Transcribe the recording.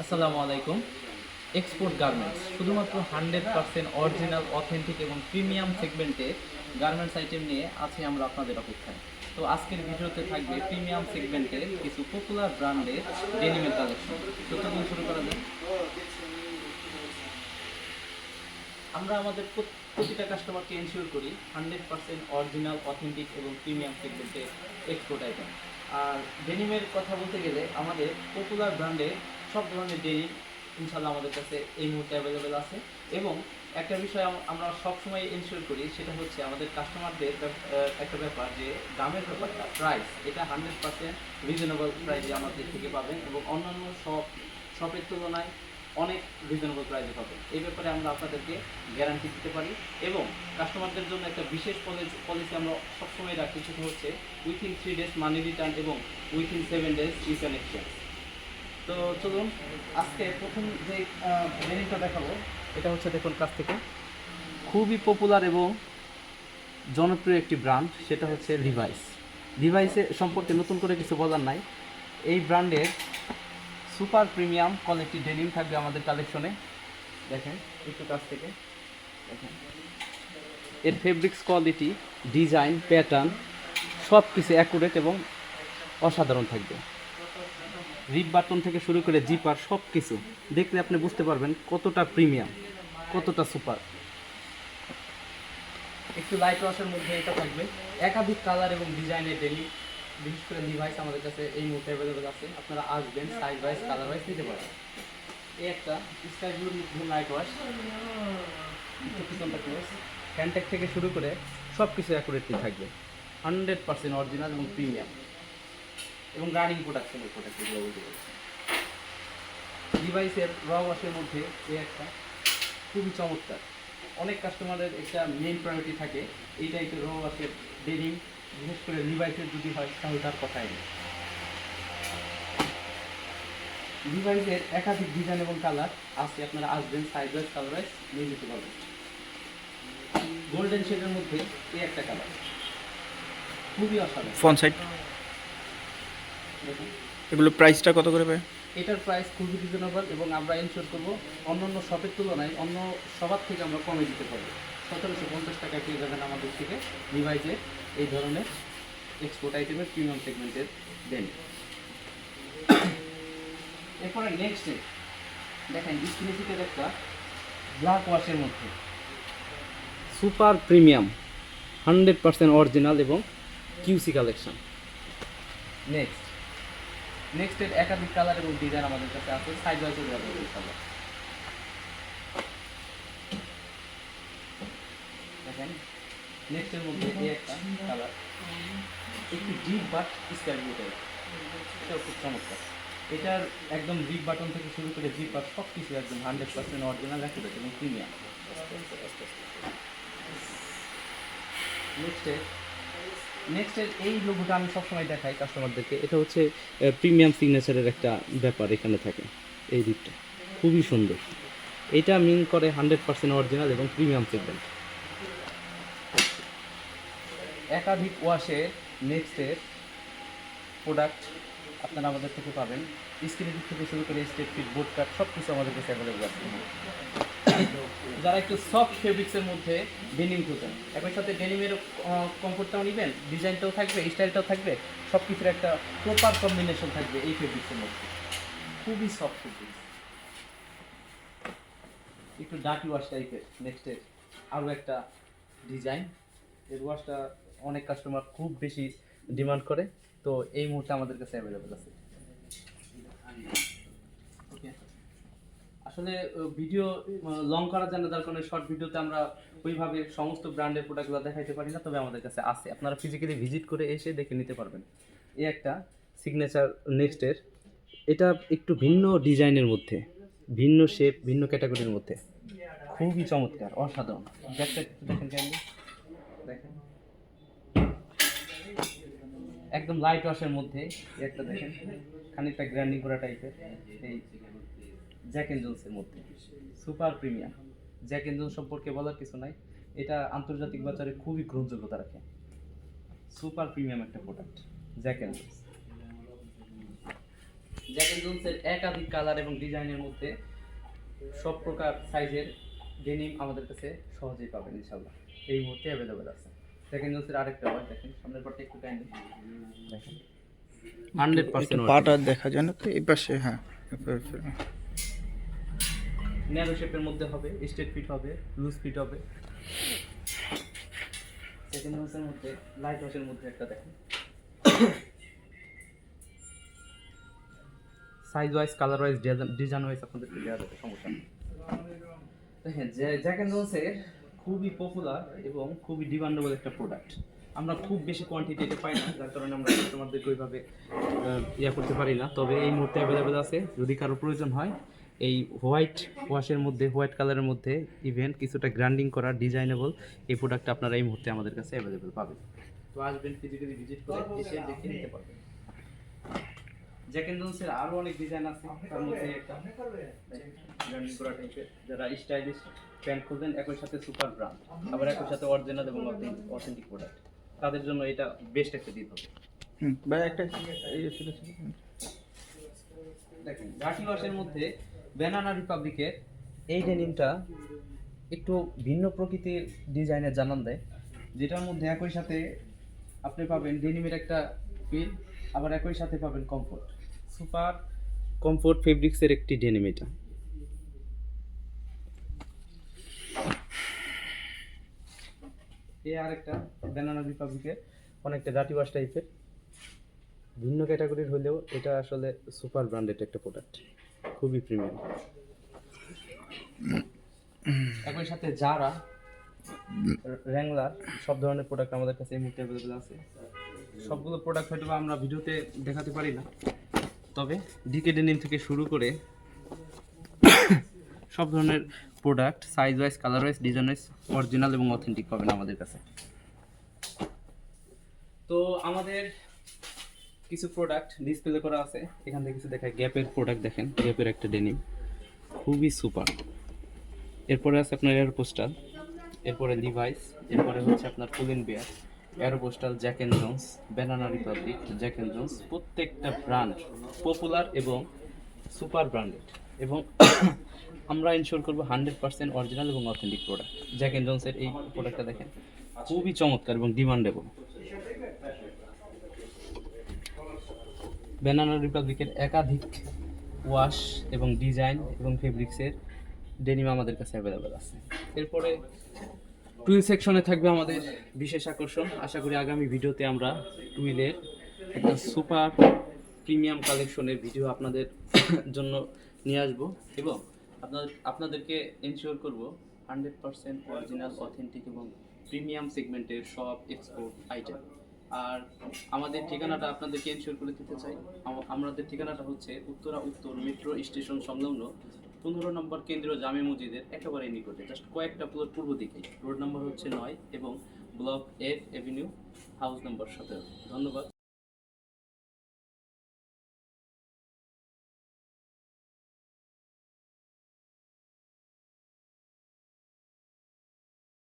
আসসালামু আলাইকুম। Export garments শুধুমাত্র 100% অরিজিনাল, অথেন্টিক এবং প্রিমিয়াম সেগমেন্টে গার্মেন্টস আইটেম নিয়ে আছি আমরা আপনাদের অপেক্ষায়। তো আজকের ভিডিওতে থাকবে প্রিমিয়াম সেগমেন্টের কিছু পপুলার ব্র্যান্ডের ডেনিমের কালেকশন। তো চলুন শুরু করা যাক। আমরা আমাদের প্রতিটা কাস্টমারকে এনশিওর করি 100% অরিজিনাল, অথেন্টিক এবং প্রিমিয়াম সেগমেন্টের এক্সপোর্ট আইটেম। আর ডেনিমের কথা বলতে গেলে আমাদের পপুলার ব্র্যান্ডে সব ধরনের ডেনিম ইনশাল্লাহ আমাদের কাছে এই মুহূর্তে অ্যাভেলেবেল আছে। এবং একটা বিষয় আমরা সবসময় এনশিওর করি, সেটা হচ্ছে আমাদের কাস্টমারদের একটা ব্যাপার যে দামের ব্যাপারটা, প্রাইস, এটা 100% রিজনেবল প্রাইসে আমাদের থেকে পাবেন এবং অন্যান্য শপের তুলনায় অনেক রিজনেবল প্রাইসে পাবেন। এই ব্যাপারে আমরা আপনাদেরকে গ্যারান্টি দিতে পারি। এবং কাস্টমারদের জন্য একটা বিশেষ পলিসি আমরা সবসময় রাখি, সেটা হচ্ছে উইথিন 3 ডেজ মানি রিটার্ন এবং উইথিন 7 ডেজ রিটার্ন এক্সচেঞ্জ। তো চলুন আজকে প্রথম যে ডেনিমটা দেখাবো, এটা হচ্ছে দেখুন কাছ থেকে খুবই পপুলার এবং জনপ্রিয় একটি ব্র্যান্ড, সেটা হচ্ছে লিভাইস। লিভাইসের সম্পর্কে নতুন করে কিছু বলার নাই। এই ব্র্যান্ডের সুপার প্রিমিয়াম কোয়ালিটি ডেনিম থাকবে আমাদের কালেকশনে। দেখেন একটু কাছ থেকে দেখেন, এর ফেব্রিক্স কোয়ালিটি, ডিজাইন, প্যাটার্ন সব কিছু অ্যাকুরেট এবং অসাধারণ থাকবে। রিপ বাটন থেকে শুরু করে জিপার সব কিছু দেখলে আপনি বুঝতে পারবেন কতটা প্রিমিয়াম, কতটা সুপার। একটু লাইট ওয়াশের মধ্যে এটা থাকবে। একাধিক কালার এবং ডিজাইনের ডেনিম, বিশেষ করে লিভাইস আমাদের কাছে এই মুহূর্তে অ্যাভেলেবেল আছে। আপনারা আসবেন, সাইজ ওয়াইজ, কালার ওয়াইজ নিতে পারেন। এই একটা স্কাই ব্লুর মধ্যে লাইট ওয়াশ, পিছনটা ক্লোজ, হ্যান্ডটেক থেকে শুরু করে সব কিছু অ্যাকুরেটলি থাকবে। 100% অরিজিনাল এবং প্রিমিয়াম এবং রানিং প্রোডাকশনের প্রোডাক্ট এগুলো বলতে পারছি। ডিভাইসের র ওয়াশের মধ্যে এই একটা খুবই চমৎকার। অনেক কাস্টমারের একটা মেইন প্রায়োরিটি থাকে এই টাইপের র ওয়াশের ডেনিম, বিশেষ করে ডিভাইসের যদি হয় তাহলে তার কথাই নেই। ডিভাইসের একাধিক ডিজাইন এবং কালার আছে, আপনারা আসবেন, সাইজ ওয়াইজ, কালার ওয়াইজ নিয়ে যেতে পারবেন। গোল্ডেন শেডের মধ্যে এই একটা কালার খুবই অসাধারণ। ফ্রন্ট সাইড দেখুন এগুলো প্রাইসটা কত করে পায়? এটার প্রাইস খুবই রিজনেবল এবং আমরা এনশিওর করবো অন্যান্য শপের তুলনায় অন্য সবার থেকে আমরা কমে দিতে পারবো। 1750 টাকায় পেয়ে যাবেন আমাদের থেকে ডিভাইসের এই ধরনের এক্সপোর্ট আইটেমের প্রিমিয়াম সেগমেন্টের দেন। এরপরে নেক্সট দেখেন স্কিনিসিটের একটা ব্ল্যাক ওয়াশের মধ্যে সুপার প্রিমিয়াম 100% অরিজিনাল এবং কিউসি কালেকশন। নেক্সটের একাধিক কালার এবং ডিজাইন আমাদের কাছে আছে, সাইজ ওয়াইজ যাবে ইনশাআল্লাহ। দেখেন নেক্সটের মধ্যে এই একটা কালার, একটু deep but sky blue type, এটাও খুব চমৎকার। এটার একদম ডিপ বাটন থেকে শুরু করে জিপ আর সব কিছু একদম 100% অরিজিনাল অ্যাকুরেট এবং প্রিমিয়াম। নেক্সটের এই লোগোটা আমি সবসময় দেখাই কাস্টমারদেরকে, এটা হচ্ছে প্রিমিয়াম সিগনেচারের একটা ব্যাপার এখানে থাকে। এই দিকটা খুবই সুন্দর, এটা মিন করে 100% অরিজিনাল এবং প্রিমিয়াম সেগমেন্ট। একাধিক ওয়াশে নেক্সটের প্রোডাক্ট আপনারা আমাদের থেকে পাবেন। স্ক্রিনের দিক থেকে শুরু করে স্টেট ফিট, বোর্ড কাট সব কিছু আমাদের কাছে অ্যাভেলেবল আছে। যারা একটু সফট ফেব্রিক্সের মধ্যে ডেনিম খুঁজেন, একই সাথে ডেনিমের কমফোর্টটাও নেবেন, ডিজাইনটাও থাকবে, স্টাইলটাও থাকবে, সব কিছুর একটা প্রপার কম্বিনেশন থাকবে এই ফেব্রিক্সের মধ্যে। খুবই সফট ফেব্রিক্স, একটু ডার্টি ওয়াশ টাইপের। নেক্সটের আরও একটা ডিজাইন, এর ওয়াশটা অনেক কাস্টমার খুব বেশি ডিমান্ড করে, তো এই মুহূর্তে আমাদের কাছে অ্যাভেলেবেল আছে। ওকে, আসলে ভিডিও লং করার জন্য, যার কারণে শর্ট ভিডিওতে আমরা ওইভাবে সমস্ত ব্র্যান্ডের প্রোডাক্টগুলো দেখাইতে পারি না, তবে আমাদের কাছে আছে, আপনারা ফিজিক্যালি ভিজিট করে এসে দেখে নিতে পারবেন। এই একটা সিগনেচার নেক্সটের, এটা একটু ভিন্ন ডিজাইনের মধ্যে, ভিন্ন শেপ, ভিন্ন ক্যাটাগরির মধ্যে, খুবই চমৎকার, অসাধারণ। দেখেন দেখেন একদম লাইট ওয়াশের মধ্যে একটা দেখেন, খানিকটা গ্র্যান্ডিং করা টাইপের, এই জ্যাক এন্ড জোন্সের মধ্যে super premium. Jack and Jones সম্পর্কে বলার কিছু নাই, এটা আন্তর্জাতিক বাজারে খুবই গ্রহণযোগ্যতা রাখে। সুপার প্রিমিয়াম একটা product Jack and Jones. Jack and জোনসের একাধিক কালার এবং ডিজাইনের মধ্যে সব প্রকার সাইজের ডেনিম আমাদের কাছে সহজেই পাবেন ইনশাআল্লাহ। এই মুহূর্তে অ্যাভেলেবেল আছে। জ্যাক এন্ড জোনসের আরেকটা ওয়াচ দেখেন, সামনের পাটটা একটু কাইন্ডলি দেখেন, 100% পাটা দেখা যায় না তো এই পাশে, হ্যাঁ ন্যারো শেপের মধ্যে হবে, স্ট্রেট ফিট হবে, লুজ ফিট হবে। সেকেন্ড ওয়াচের মধ্যে লাইট ওয়াচের মধ্যে একটা দেখেন, size wise, colour wise, design wise আপনাদেরকে দেওয়া যাবে, সমস্যা নেই। দেখেন জ্যাক এন্ড জোনসের খুবই পপুলার এবং খুবই ডিমান্ডেবল একটা প্রোডাক্ট। আমরা খুব বেশি কোয়ান্টিটি এটা পাই না, যার কারণে আমরা কাস্টমারদেরকে ওইভাবে ইয়া করতে পারি না। তবে এই মুহূর্তে অ্যাভেলেবেল আছে, যদি কারো প্রয়োজন হয়। এই হোয়াইট ওয়াশের মধ্যে, হোয়াইট কালারের মধ্যে ইভেন কিছুটা গ্রাইন্ডিং করা ডিজাইনেবল এই প্রোডাক্টটা আপনারা এই মুহূর্তে আমাদের কাছে অ্যাভেলেবেল পাবেন। তো আসবেন, ফিজিক্যালি ভিজিট করে এসে দেখে নিতে পারবেন। জ্যাক এন্ড জোনসের আরো অনেক ডিজাইন আছে, তার মধ্যে একটা গ্রাইন্ডিং করা টাইপের, যারা স্টাইলিশ প্যান্ট খুঁজেন একই সাথে সুপার ব্র্যান্ড, আবার একই সাথে অরিজিনাল এবং অথেন্টিক প্রোডাক্ট, তাদের জন্য এটা বেস্ট একটা দিতে হবে। ভাই একটা এই ছিল দেখেন গাটি ওয়াশের মধ্যে ব্যানানা রিপাবলিকের এই ডেনিমটা একটু ভিন্ন প্রকৃতির ডিজাইনের জানান দেয়, যেটার মধ্যে একই সাথে আপনি পাবেন ডেনিমের একটা ফিল, আবার একই সাথে পাবেন কমফোর্ট, সুপার কমফোর্ট ফেব্রিক্সের একটি ডেনিম এটা। এই আরেকটা ব্যানানা রিপাবলিকের অনেকটা গাটি ওয়াশ টাইপের, ভিন্ন ক্যাটাগরির হলেও এটা আসলে সুপার ব্র্যান্ডেড একটা প্রোডাক্ট, খুবই প্রিমিয়াম। একই সাথে জারা, র্যাংলার সব ধরনের প্রোডাক্ট আমাদের কাছে এই মুহূর্তে অ্যাভেলেবেল আছে। সবগুলো প্রোডাক্ট হয়তো আমরা ভিডিওতে দেখাতে পারি না, তবে ডিকে ডেনিম থেকে শুরু করে সব ধরনের product size wise, colour wise, design wise original এবং অথেন্টিক পাবেন আমাদের কাছে। তো আমাদের কিছু প্রোডাক্ট ডিসপ্লে করা আছে, এখান থেকে কিছু দেখায়। গ্যাপের প্রোডাক্ট দেখেন, গ্যাপের একটা ডেনিম খুবই সুপার। এরপরে আছে আপনার এয়ারপোস্টাল, এরপরে লিভাইস, এরপরে হচ্ছে আপনার pull and bear, Aeropostale, Jack and Jones, Banana Republic, Jack and Jones, প্রত্যেকটা ব্র্যান্ড পপুলার এবং সুপার ব্র্যান্ডেড, এবং আমরা ইনশিওর করবো 100% অরিজিনাল এবং অথেন্টিক প্রোডাক্ট। জ্যাক এন্ড জোনসের এই প্রোডাক্টটা দেখেন, খুবই চমৎকার এবং ডিমান্ডেবল। ব্যানানা রিপাবলিকের একাধিক ওয়াশ এবং ডিজাইন এবং ফেব্রিক্সের ডেনিম আমাদের কাছে অ্যাভেলেবেল আছে। এরপরে টুইল সেকশনে থাকবে আমাদের বিশেষ আকর্ষণ। আশা করি আগামী ভিডিওতে আমরা টুইলের একটা সুপার প্রিমিয়াম কালেকশনের ভিডিও আপনাদের জন্য নিয়ে আসবো, এবং আপনাদেরকে এনশিওর করব 100% অরিজিনাল, অথেন্টিক এবং প্রিমিয়াম সেগমেন্টের সব এক্সপোর্ট আইটেম। আর আমাদের ঠিকানাটা আপনাদেরকে এনশিওর করে দিতে চাই। আমাদের ঠিকানাটা হচ্ছে উত্তরা উত্তর মেট্রো স্টেশন সংলগ্ন 15 নম্বর কেন্দ্রীয় জামে মসজিদের একেবারে নিকটে, জাস্ট কয়েকটা ফ্লোর পূর্ব দিকে। রোড নাম্বার হচ্ছে 9 এবং ব্লক 8 এভিনিউ, হাউস নাম্বার 17। ধন্যবাদ।